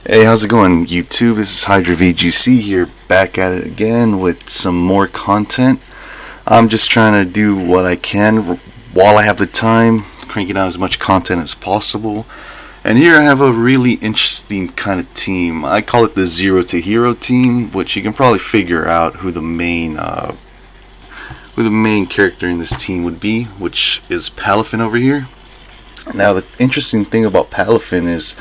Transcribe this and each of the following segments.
Hey, how's it going, YouTube? This is Hydra VGC here, back at it again with some more content. I'm just trying to do what I can while I have the time, cranking out as much content as possible. And here I have a really interesting kind of team. I call it the Zero to Hero team, which you can probably figure out who the main character in this team would be, which is Palafin over here. Now, the interesting thing about Palafin is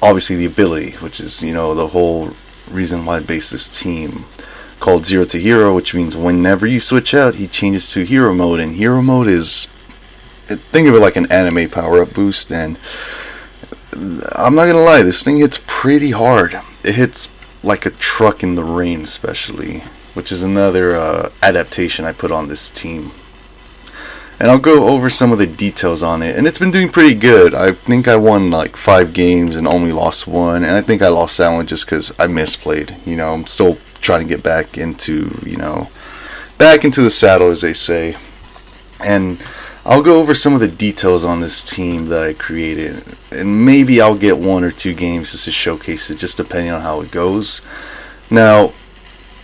obviously the ability, which is, the whole reason why I based this team, called Zero to Hero, which means whenever you switch out, he changes to Hero mode, and Hero mode is, think of it like an anime power-up boost, and I'm not gonna lie, this thing hits pretty hard. It hits like a truck in the rain, especially, which is another adaptation I put on this team. And I'll go over some of the details on it, and it's been doing pretty good. I think I won like 5 games and only lost 1, and I think I lost that one just because I misplayed. I'm still trying to get back into the saddle, as they say. And I'll go over some of the details on this team that I created, and maybe I'll get 1 or 2 games just to showcase it, just depending on how it goes. Now,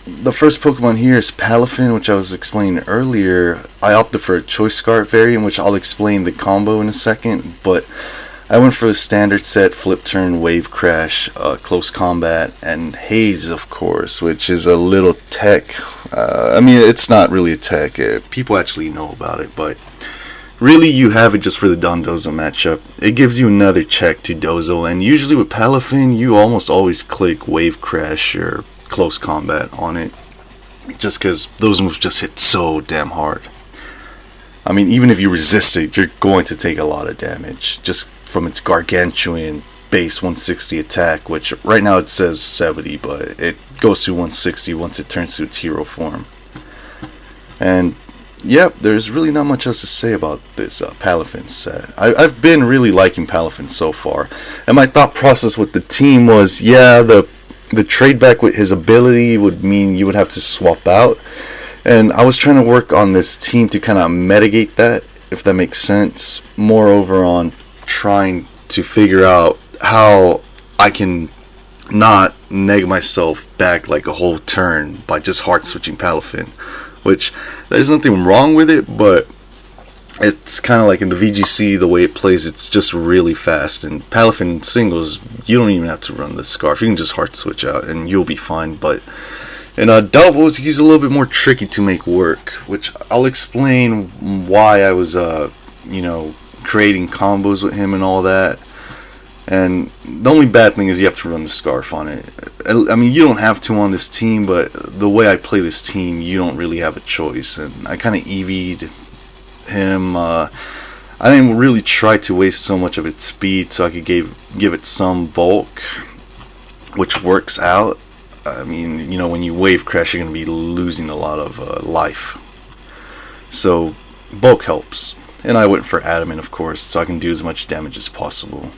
the first Pokemon here is Palafin, which I was explaining earlier. I opted for a Choice Scarlet variant, which I'll explain the combo in a second, but I went for the standard set, Flip Turn, Wave Crash, Close Combat, and Haze, of course, which is a little tech. It's not really a tech. People actually know about it, but really you have it just for the Dondozo matchup. It gives you another check to Dozo, and usually with Palafin, you almost always click Wave Crash or Close Combat on it, just because those moves just hit so damn hard. Even if you resist it, you're going to take a lot of damage just from its gargantuan base 160 attack, which right now it says 70, but it goes to 160 once it turns to its hero form. And yep, there's really not much else to say about this Palafin set. I've been really liking Palafin so far, and my thought process with the team was, the trade back with his ability would mean you would have to swap out, and I was trying to work on this team to kind of mitigate that, if that makes sense. Moreover, on trying to figure out how I can not neg myself back like a whole turn by just hard switching Palafin, which there's nothing wrong with it, but it's kind of like in the VGC, the way it plays, it's just really fast. And Palafin in singles, you don't even have to run the Scarf. You can just hard switch out and you'll be fine. But in doubles, he's a little bit more tricky to make work, which I'll explain why I was, creating combos with him and all that. And the only bad thing is you have to run the Scarf on it. You don't have to on this team, but the way I play this team, you don't really have a choice. And I kind of EV'd him. I didn't really try to waste so much of its speed, so I could give it some bulk, which works out. When you wave crash, you're going to be losing a lot of life, so bulk helps. And I went for adamant, of course, so I can do as much damage as possible.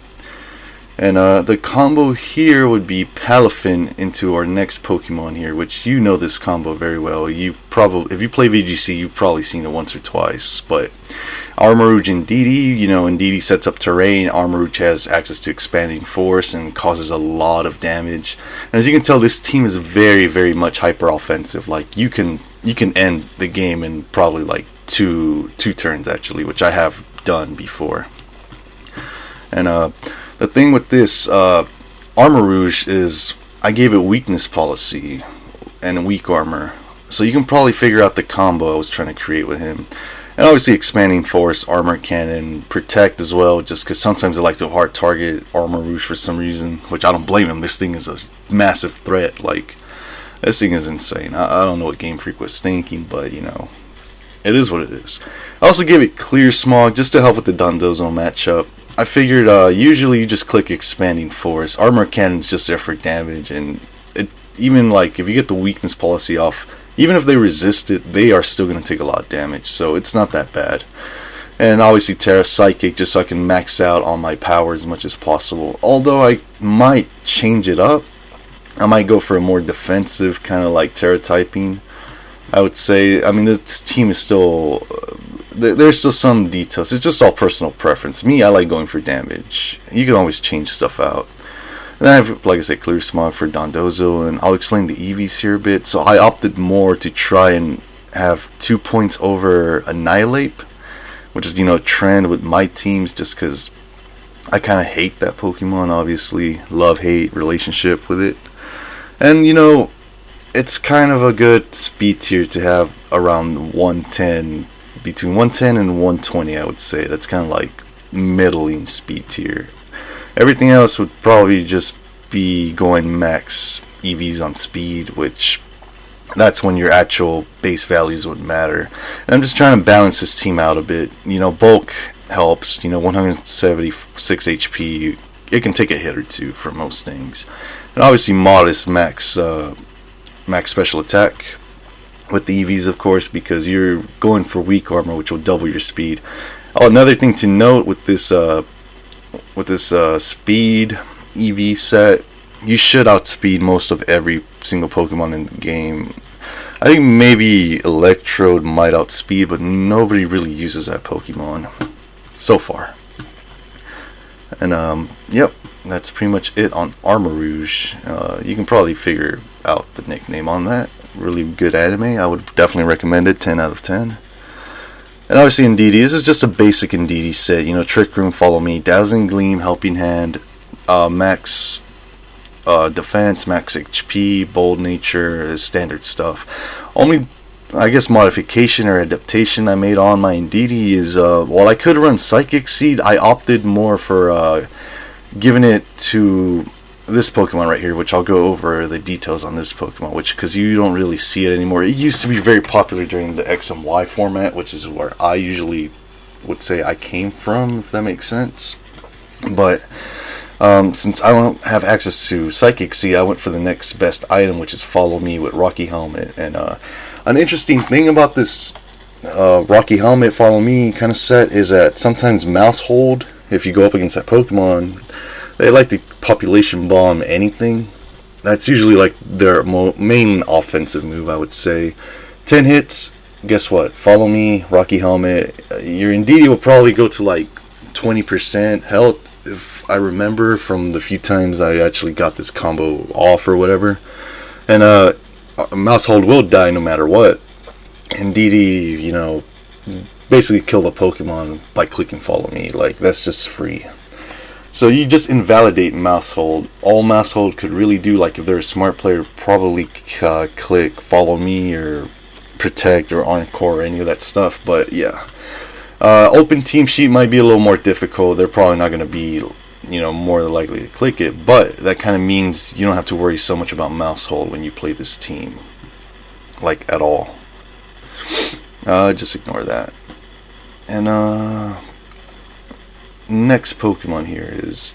And the combo here would be Palafin into our next Pokemon here, which you know this combo very well. If you play VGC, you've probably seen it once or twice. But Armarouge and Indeedee, Indeedee sets up terrain. Armarouge has access to Expanding Force and causes a lot of damage. And as you can tell, this team is very, very much hyper offensive. Like you can end the game in probably like two turns actually, which I have done before. And the thing with this Armarouge is I gave it weakness policy and weak armor, so you can probably figure out the combo I was trying to create with him. And obviously Expanding Force, Armor Cannon, Protect as well, just because sometimes I like to hard target Armarouge for some reason, which I don't blame him. This thing is a massive threat. Like, this thing is insane. I don't know what Game Freak was thinking, but it is what it is. I also gave it Clear Smog just to help with the Dondozo matchup. I figured usually you just click Expanding Force. Armor Cannon's just there for damage, and even like if you get the weakness policy off, even if they resist it, they are still going to take a lot of damage, so it's not that bad. And obviously Terra Psychic, just so I can max out on my power as much as possible. Although I might change it up. I might go for a more defensive kind of like Terra typing, I would say. This team is still there's still some details. It's just all personal preference. Me, I like going for damage. You can always change stuff out. And I have, like I said, Clear Smog for Dondozo, and I'll explain the EVs here a bit. So I opted more to try and have 2 points over Annihilate, which is, a trend with my teams, just because I kind of hate that Pokemon, obviously. Love-hate relationship with it. And, it's kind of a good speed tier to have around 110, between 110 and 120, I would say. That's kind of like middling speed tier. Everything else would probably just be going max EVs on speed, which that's when your actual base values would matter. And I'm just trying to balance this team out a bit. Bulk helps, 176 HP. It can take a hit or two for most things. And obviously modest max special attack with the EVs, of course, because you're going for weak armor, which will double your speed. Oh, another thing to note with this speed EV set, you should outspeed most of every single Pokemon in the game. I think maybe Electrode might outspeed, but nobody really uses that Pokemon so far. And yep, that's pretty much it on Armarouge. You can probably figure out the nickname on that. Really good anime. I would definitely recommend it. 10 out of 10. And obviously Indeedee, this is just a basic Indeedee set. Trick Room, Follow Me, Dazzling Gleam, Helping Hand, max defense, max HP, Bold Nature, is standard stuff. Only, I guess, modification or adaptation I made on my Indeedee is, while I could run Psychic Seed, I opted more for giving it to this Pokemon right here, which I'll go over the details on this Pokemon, because you don't really see it anymore. It used to be very popular during the X and Y format, which is where I usually would say I came from, if that makes sense. But since I don't have access to Psychic Seed, I went for the next best item, which is Follow Me with Rocky Helmet. And an interesting thing about this Rocky Helmet Follow Me kind of set is that sometimes Mouse Hold, if you go up against that Pokemon, they like to population bomb anything. That's usually like their main offensive move, I would say. 10 hits, guess what? Follow Me, Rocky Helmet. Your Indeedee will probably go to like 20% health, if I remember from the few times I actually got this combo off or whatever. And Mouse Hold will die no matter what. Indeedee, basically kill the Pokemon by clicking Follow Me. Like, that's just free. So you just invalidate Mouse Hold. All Mouse Hold could really do, like if they're a smart player, probably click Follow Me or Protect or Encore or any of that stuff. But yeah, open team sheet might be a little more difficult. They're probably not going to be, more likely to click it. But that kind of means you don't have to worry so much about Mouse Hold when you play this team, like at all. Just ignore that. And next Pokemon here is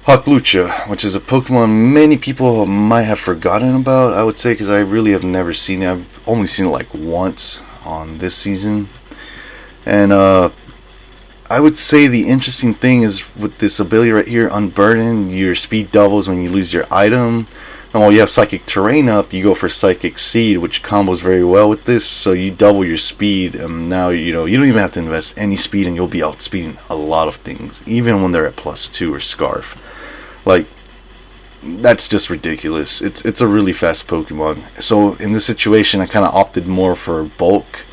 Hawklucha, which is a Pokemon many people might have forgotten about, I would say, because I really have never seen it. I've only seen it like once on this season. And I would say the interesting thing is with this ability right here, Unburden, your speed doubles when you lose your item. And while you have Psychic Terrain up, you go for Psychic Seed, which combos very well with this, so you double your speed, and now, you don't even have to invest any speed, and you'll be outspeeding a lot of things, even when they're at +2 or Scarf. Like, that's just ridiculous. It's a really fast Pokemon. So, in this situation, I kind of opted more for Bulk.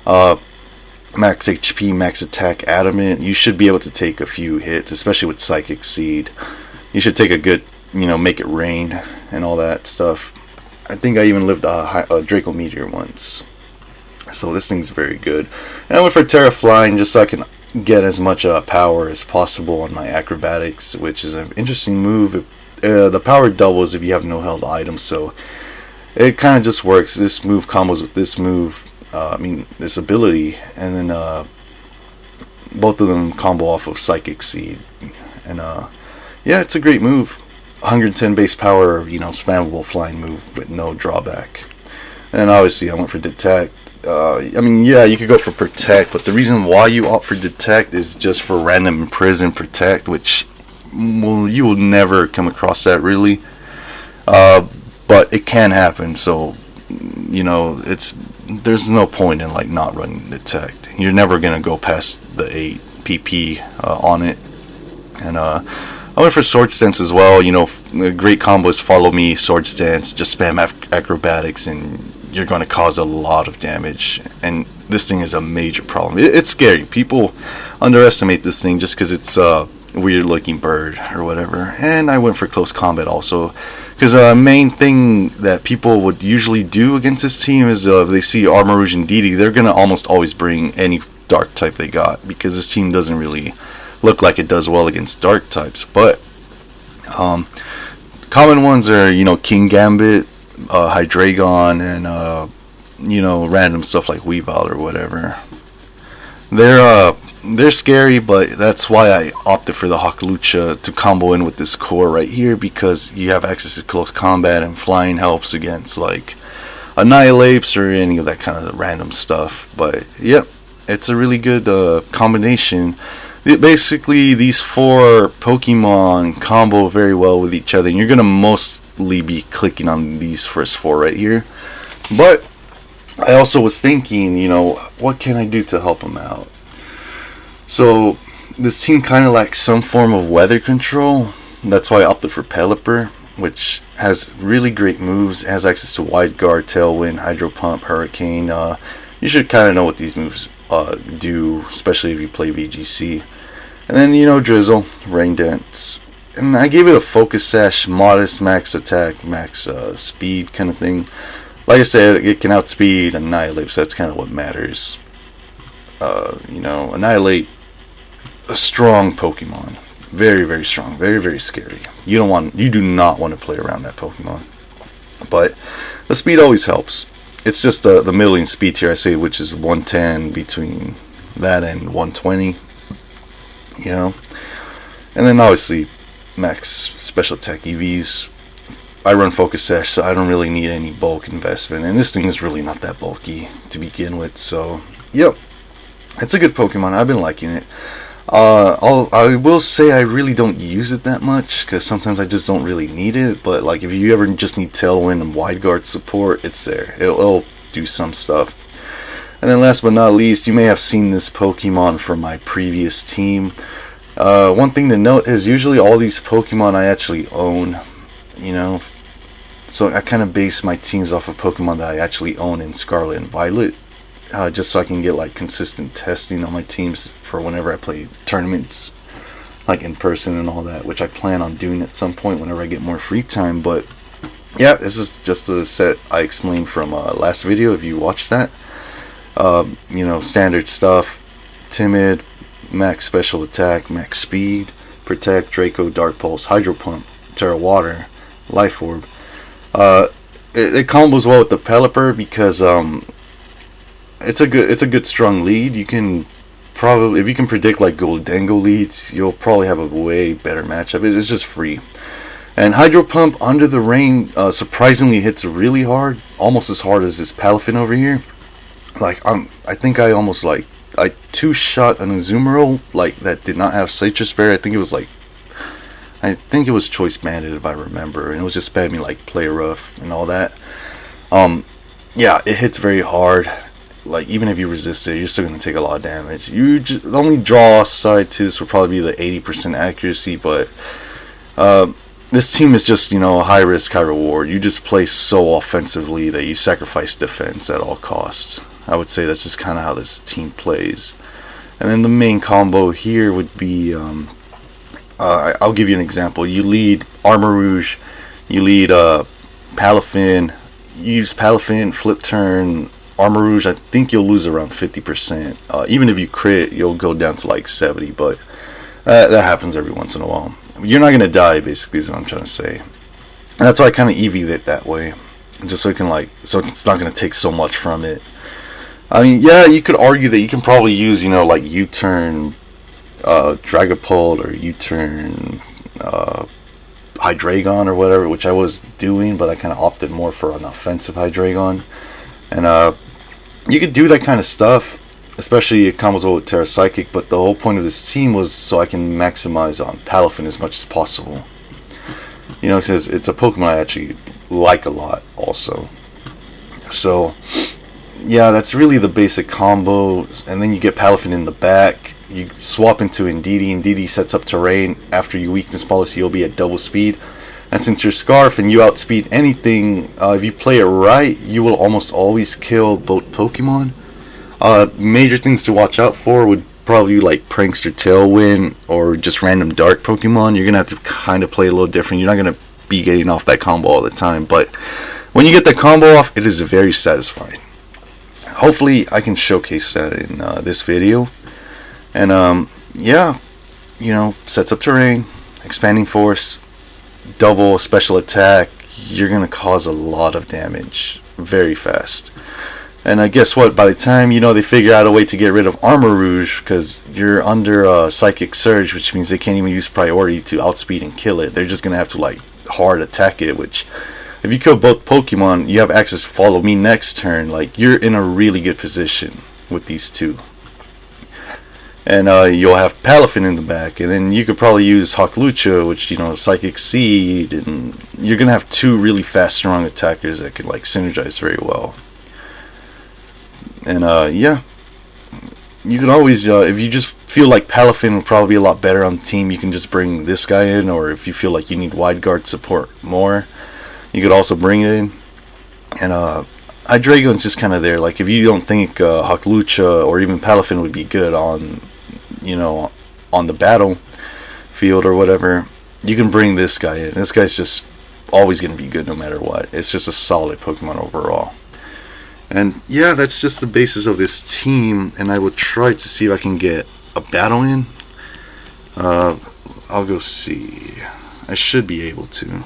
Max HP, max attack, Adamant. You should be able to take a few hits, especially with Psychic Seed. You should take a good, make it rain and all that stuff. I think I even lived a Draco Meteor once. So this thing's very good. And I went for Terra Flying just so I can get as much power as possible on my acrobatics, which is an interesting move. The power doubles if you have no held items, so it kind of just works. This move combos with this move, this ability, and then both of them combo off of Psychic Seed. And yeah, it's a great move. 110 base power, spammable flying move with no drawback. And obviously I went for Detect. Yeah, you could go for Protect, but the reason why you opt for Detect is just for random Imprison Protect, which, well, you will never come across that really. But it can happen, so, there's no point in, like, not running Detect. You're never going to go past the 8 PP on it. And, I went for Sword Stance as well. You know, a great combo is Follow Me, Sword Stance, just spam acrobatics, and you're going to cause a lot of damage. And this thing is a major problem. It's scary. People underestimate this thing just because it's a weird looking bird or whatever. And I went for Close Combat also, because the main thing that people would usually do against this team is if they see Armarouge and DD, they're going to almost always bring any dark type they got, because this team doesn't really look like it does well against dark types. But common ones are, you know, King Gambit, Hydreigon, and you know, random stuff like Weavile or whatever. They're scary, but that's why I opted for the Hawklucha to combo in with this core right here, because you have access to close combat, and flying helps against like Annihilates or any of that kind of random stuff. But yep, it's a really good combination. Basically, these four Pokemon combo very well with each other, and you're gonna mostly be clicking on these first four right here. But I also was thinking, you know, what can I do to help them out? So this team kind of lacks some form of weather control. That's why I opted for Pelipper, which has really great moves. It has access to Wide Guard, Tailwind, Hydro Pump, Hurricane. You should kind of know what these moves do, especially if you play VGC. And then, you know, Drizzle, Rain Dance. And I gave it a Focus Sash, modest max attack, max speed kind of thing. Like I said, it can outspeed Annihilate, so that's kind of what matters. You know, Annihilate, a strong Pokemon. Very, very strong. Very, very scary. You do not want to play around that Pokemon. But the speed always helps. It's just the middling speed tier I say, which is 110 between that and 120. You know, and then obviously max special attack EVs. I run Focus Sash, so I don't really need any bulk investment, and this thing is really not that bulky to begin with. So yep, it's a good Pokemon. I've been liking it. I will say I really don't use it that much, because sometimes I just don't really need it. But like, if you ever just need Tailwind and Wide Guard support, it's there. It'll do some stuff. And then last but not least, you may have seen this Pokemon from my previous team. One thing to note is usually all these Pokemon I actually own, you know. So I kind of base my teams off of Pokemon that I actually own in Scarlet and Violet, just so I can get like consistent testing on my teams for whenever I play tournaments, like in person and all that, which I plan on doing at some point whenever I get more free time. But yeah, this is just a set I explained from last video if you watched that. You know, standard stuff: Timid, max special attack, max speed, Protect, Draco, Dark Pulse, Hydro Pump, Terra Water, Life Orb. It combos well with the Pelipper because it's a good strong lead. You can probably, if you can predict like Goldengo leads, you'll probably have a way better matchup. It's just free. And Hydro Pump Under the Rain surprisingly hits really hard, almost as hard as this Palafin over here. Like I think I almost like I two-shot an Azumarill like that did not have Citrus Berry. I think it was Choice Banded if I remember, and it was just spamming like Play Rough and all that. Yeah, it hits very hard. Like, even if you resist it, you're still gonna take a lot of damage. The only draw side to this would probably be the 80% accuracy, but this team is just, you know, high risk, high reward. You just play so offensively that you sacrifice defense at all costs. I would say that's just kind of how this team plays. And then the main combo here would be, I'll give you an example. You lead Armarouge, you lead Palafin, you use Palafin, flip turn, Armarouge, I think you'll lose around 50%. Even if you crit, you'll go down to like 70, but that happens every once in a while. You're not going to die, basically, is what I'm trying to say. And that's why I kind of EV'd it that way, just so it can so it's not going to take so much from it. I mean, yeah, you could argue that you can probably use, you know, like U-turn Dragapult or U-turn Hydreigon or whatever, which I was doing, but I kind of opted more for an offensive Hydreigon. And you could do that kind of stuff, especially it combos well with Terra Psychic, but the whole point of this team was so I can maximize on Palafin as much as possible. You know, because it's a Pokemon I actually like a lot also. So yeah, that's really the basic combos, and then you get Palafin in the back. you swap into Ndidi. Ndidi sets up terrain. After your weakness policy, you'll be at double speed. And since you're Scarf and you outspeed anything, if you play it right, you will almost always kill both Pokemon. Major things to watch out for would probably like Prankster Tailwind or just random dark Pokemon. You're gonna have to kind of play a little different. You're not gonna be getting off that combo all the time, but when you get that combo off, it is very satisfying. Hopefully I can showcase that in this video. And yeah, you know, sets up terrain, expanding force, double special attack. You're gonna cause a lot of damage very fast. And guess what? By the time, you know, they figure out a way to get rid of Armor Rouge, because you're under Psychic Surge, which means they can't even use priority to outspeed and kill it. They're just gonna have to like hard attack it, which if you kill both Pokemon, you have access to Follow Me next turn. Like, you're in a really good position with these two. And you'll have Palafin in the back, and then you could probably use Hawklucha, which, you know, Psychic Seed, and you're gonna have two really fast, strong attackers that could like synergize very well. And yeah, you can always, if you just feel like Palafin would probably be a lot better on the team, you can just bring this guy in, or if you feel like you need wide guard support more, you could also bring it in. And Hydreigon's just kind of there. Like, if you don't think Hawklucha or even Palafin would be good on, you know, on the battlefield or whatever, you can bring this guy in. This guy's just always going to be good no matter what. It's just a solid Pokemon overall. And yeah, that's just the basis of this team, and I will try to see if I can get a battle in. I'll go see. I should be able to.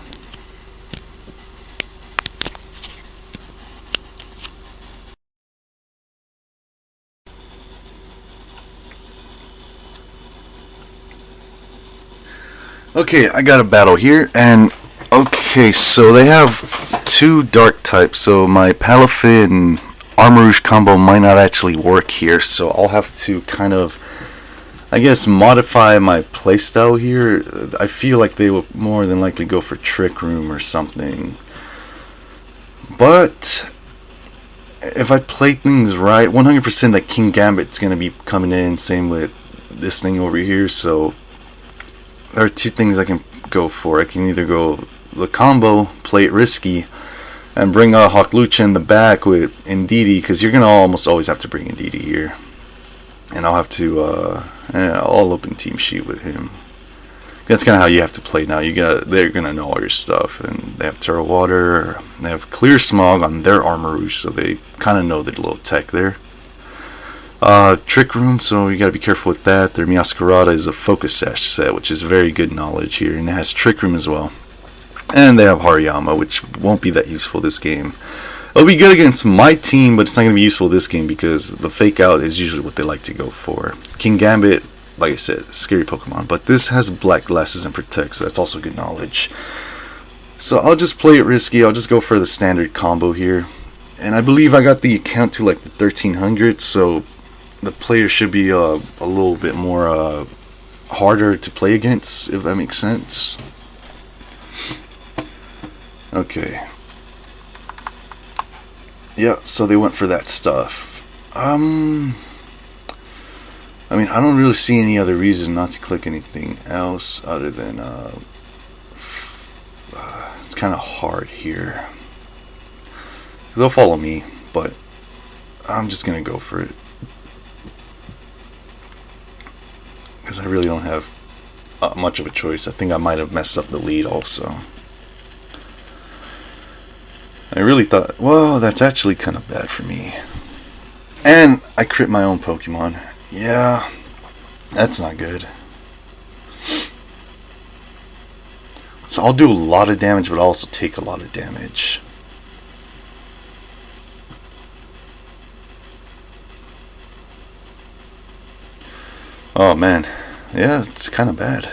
Okay, I got a battle here, and okay, so they have two dark types, so my Palafin Armor Rouge combo might not actually work here, so I'll have to kind of, I guess, modify my playstyle here. I feel like they will more than likely go for Trick Room or something, but if I play things right, 100% that King Gambit's going to be coming in, same with this thing over here, so there are two things I can go for. I can either go the combo, play it risky, and bring a Hawklucha in the back with Ndidi, because you're going to almost always have to bring Ndidi here. And I'll have to, I'll open Team Sheet with him. That's kind of how you have to play now. They're going to know all your stuff, and they have Terra Water, they have Clear Smog on their Armor Rouge, so they kind of know the little tech there. Trick Room, so you gotta be careful with that. Their Meowscarada is a Focus Sash set, which is very good knowledge here, and it has Trick Room as well. And they have Hariyama, which won't be that useful this game. It'll be good against my team, but it's not gonna be useful this game because the Fake Out is usually what they like to go for. King Gambit, like I said, scary Pokemon, but this has Black Glasses and Protect, so that's also good knowledge. So I'll just play it risky. I'll just go for the standard combo here, and I believe I got the account to like the 1300, so the player should be a little bit more harder to play against, if that makes sense. Okay. Yeah, so they went for that stuff. I mean, I don't really see any other reason not to click anything else other than it's kind of hard here. They'll follow me, but I'm just gonna go for it. Because I really don't have much of a choice. I think I might have messed up the lead also. I really thought, well, that's actually kind of bad for me. And I crit my own Pokemon. Yeah, that's not good. So I'll do a lot of damage, but I'll also take a lot of damage. Oh man, yeah, it's kind of bad.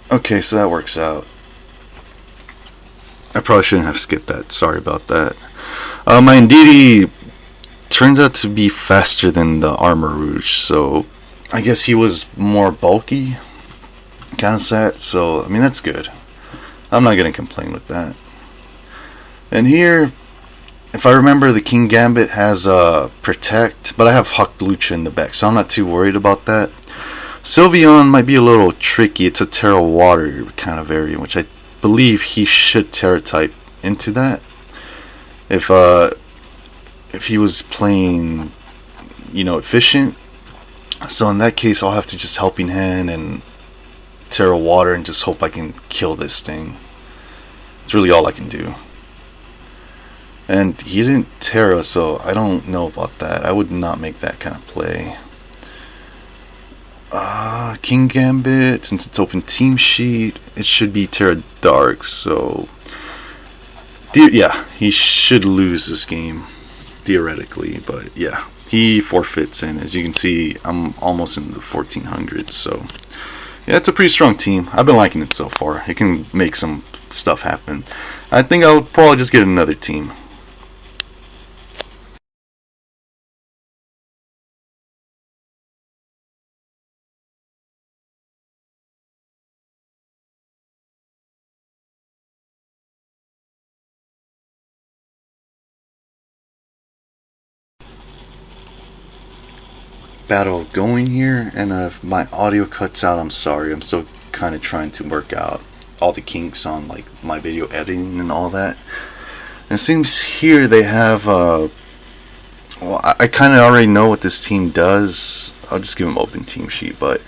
Okay, so that works out. I probably shouldn't have skipped that, sorry about that. My Ndidi turns out to be faster than the Armor Rouge, so I guess he was more bulky kind of set, so I mean that's good. I'm not gonna complain with that. And here, if I remember, the King Gambit has Protect, but I have Hawklucha in the back, so I'm not too worried about that. Sylveon might be a little tricky. It's a Terra Water kind of variant, which I believe he should Terra type into that. If he was playing, efficient. So in that case, I'll have to just Helping Hand and Terra Water and just hope I can kill this thing. It's really all I can do. And he didn't Terra, so I don't know about that. I would not make that kind of play. King Gambit, since it's open team sheet, it should be Terra Dark, so yeah, he should lose this game theoretically, but yeah, he forfeits, and as you can see, I'm almost in the 1400s, so yeah, it's a pretty strong team. I've been liking it so far. It can make some stuff happen. I think I'll probably just get another team. Battle going here, and if my audio cuts out, I'm sorry. I'm still kind of trying to work out all the kinks on like my video editing and all that. And it seems here they have well, I kind of already know what this team does. I'll just give them open team sheet, but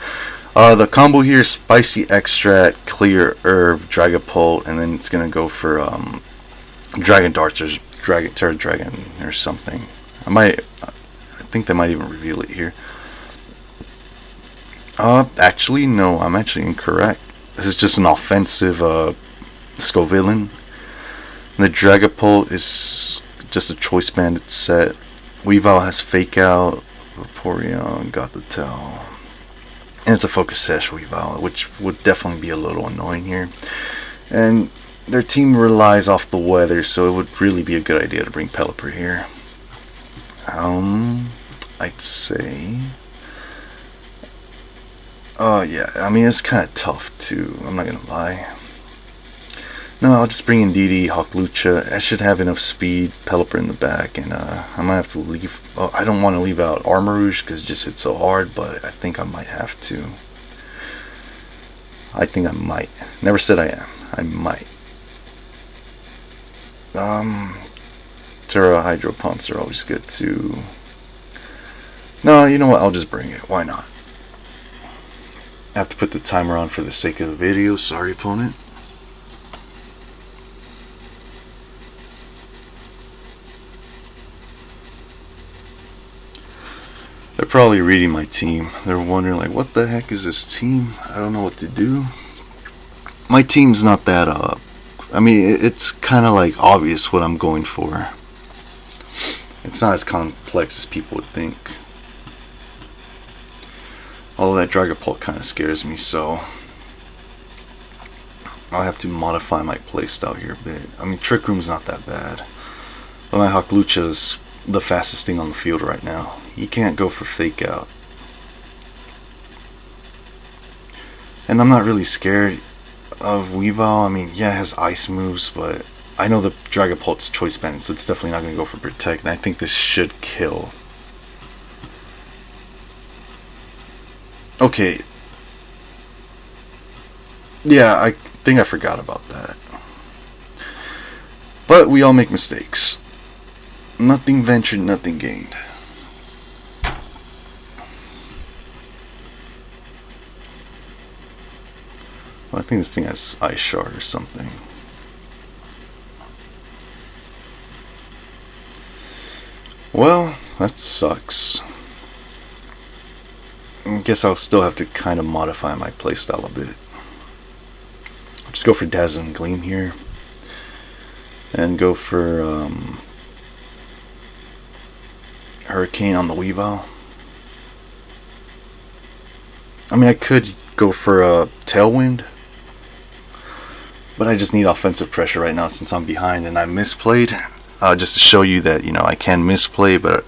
the combo here is Spicy Extract, Clear Herb, Dragapult, and then it's gonna go for Dragon Darts or Terra Dragon or something. I think they might even reveal it here. Actually, no, I'm actually incorrect. This is just an offensive Scovillain. The Dragapult is just a Choice Bandit set. Weavile has Fake Out, Vaporeon, Gothitelle. And it's a Focus Sash Weavile, which would definitely be a little annoying here. And their team relies off the weather, so it would really be a good idea to bring Pelipper here. I'd say, yeah, I mean, it's kind of tough too, I'm not gonna lie. No, I'll just bring in DD, Hawklucha. I should have enough speed, Pelipper in the back, and I might have to leave. Oh, I don't want to leave out Armarouge because it just hits so hard, but I think I might have to. I think I might. Never said I am. I might. Terra Hydro Pumps are always good too. No, you know what? I'll just bring it. Why not? I have to put the timer on for the sake of the video. Sorry, opponent. They're probably reading my team. They're wondering, like, what the heck is this team? I don't know what to do. My team's not that, I mean, it's kind of like obvious what I'm going for. It's not as complex as people would think. Although that Dragapult kind of scares me, so I'll have to modify my playstyle here a bit. I mean, Trick Room's not that bad. But my Hawklucha is the fastest thing on the field right now. He can't go for Fake Out. And I'm not really scared of Weavile. I mean, yeah, it has ice moves, but I know the Dragapult's Choice Bandit, so it's definitely not going to go for Protect, and I think this should kill. Okay. Yeah, I think I forgot about that. But we all make mistakes. Nothing ventured, nothing gained. Well, I think this thing has Ice Shard or something. Well, that sucks. I guess I'll still have to kind of modify my playstyle a bit. Just go for Dazzling Gleam here. And go for Hurricane on the Weavile. I mean, I could go for a Tailwind, but I just need offensive pressure right now since I'm behind and I misplayed. Just to show you that, you know, I can misplay, but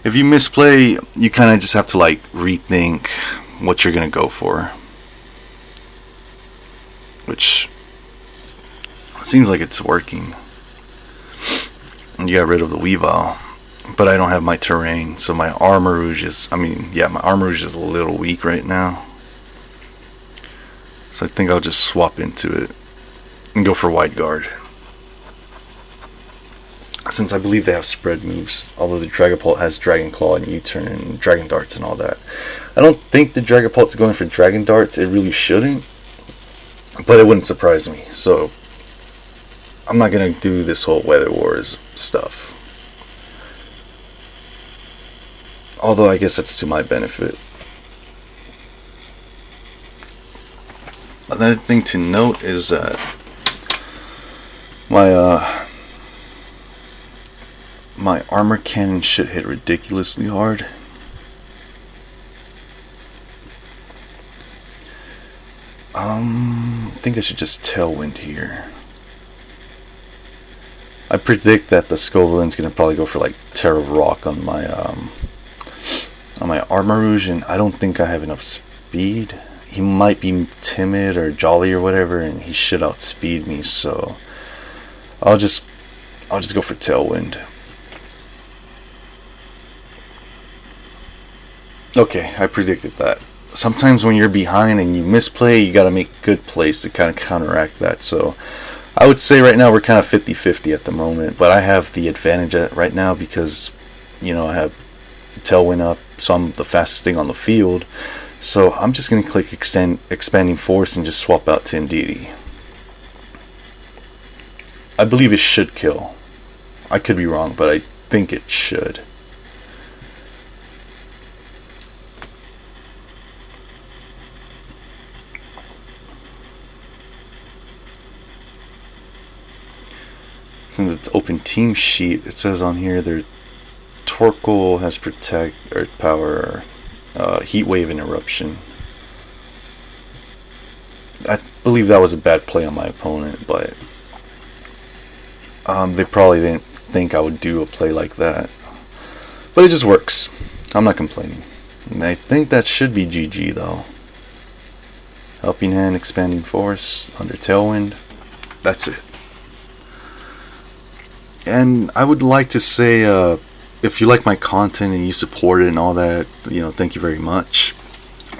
if you misplay, you kind of just have to like rethink what you're gonna go for, which Seems like it's working. And you got rid of the Weavile, but I don't have my terrain, so my Armarouge is, my Armarouge is a little weak right now. So I think I'll just swap into it and go for Wide Guard. Since I believe they have spread moves, although the Dragapult has Dragon Claw and U-turn and Dragon Darts and all that. I don't think the Dragapult's going for Dragon Darts, it really shouldn't, but it wouldn't surprise me, so I'm not going to do this whole Weather Wars stuff. Although I guess that's to my benefit. Another thing to note is that my armor cannon should hit ridiculously hard. I think I should just Tailwind here. I predict that the Scovillain's gonna probably go for like Terra Rock on my Armarouge, and I don't think I have enough speed. He might be timid or jolly or whatever, and he should outspeed me. So I'll just go for Tailwind. Okay, I predicted that. Sometimes when you're behind and you misplay, you gotta make good plays to kind of counteract that. So I would say right now we're kind of 50-50 at the moment, but I have the advantage right now because, I have the Tailwind up, so I'm the fastest thing on the field. So I'm just going to click Expanding Force and just swap out to Indeedee. I believe it should kill. I could be wrong, but I think it should. Since it's open team sheet, it says on here their Torkoal has Protect, Earth Power, Heat Wave, and Eruption. I believe that was a bad play on my opponent, but they probably didn't think I would do a play like that. But it just works. I'm not complaining. And I think that should be GG though. Helping Hand, Expanding Force, under Tailwind. That's it. And I would like to say, if you like my content and you support it and all that, thank you very much.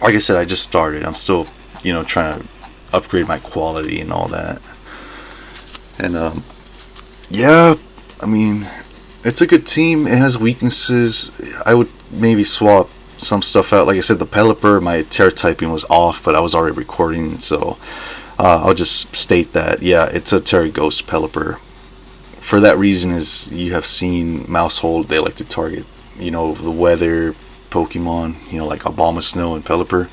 Like I said, I just started. I'm still, trying to upgrade my quality and all that. And, yeah, it's a good team. It has weaknesses. I would maybe swap some stuff out. Like I said, the Pelipper, my Terra typing was off, but I was already recording, so I'll just state that, yeah, it's a Terra Ghost Pelipper. For that reason, is you have seen Mousehold, they like to target, the weather Pokemon, like Abomasnow and Pelipper.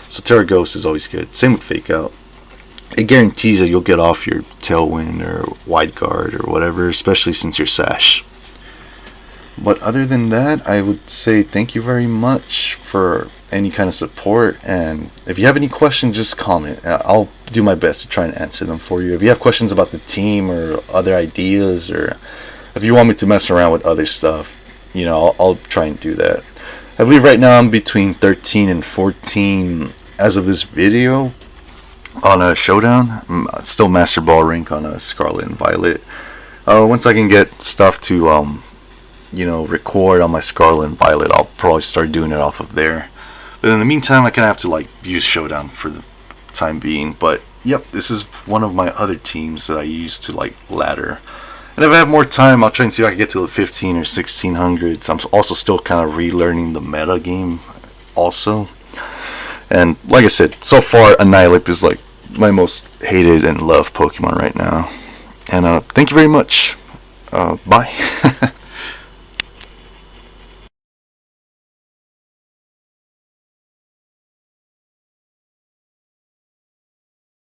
So Terra Ghost is always good. Same with Fake Out. It guarantees that you'll get off your Tailwind or Wide Guard or whatever, especially since you're Sash. But other than that, I would say thank you very much for any kind of support, and if you have any questions, just comment. I'll do my best to try and answer them for you. If you have questions about the team or other ideas, or if you want me to mess around with other stuff, I'll try and do that. I believe right now I'm between 13 and 14 as of this video on a Showdown. I'm still Master Ball rank on a Scarlet and Violet. Once I can get stuff to record on my Scarlet and Violet, I'll probably start doing it off of there. But in the meantime, I kind of have to use Showdown for the time being. But yep, this is one of my other teams that I use to ladder. And if I have more time, I'll try and see if I can get to the 15 or 1600s. I'm also still kind of relearning the meta game also. And like I said, so far Annihilate is my most hated and loved Pokemon right now. And thank you very much. Bye.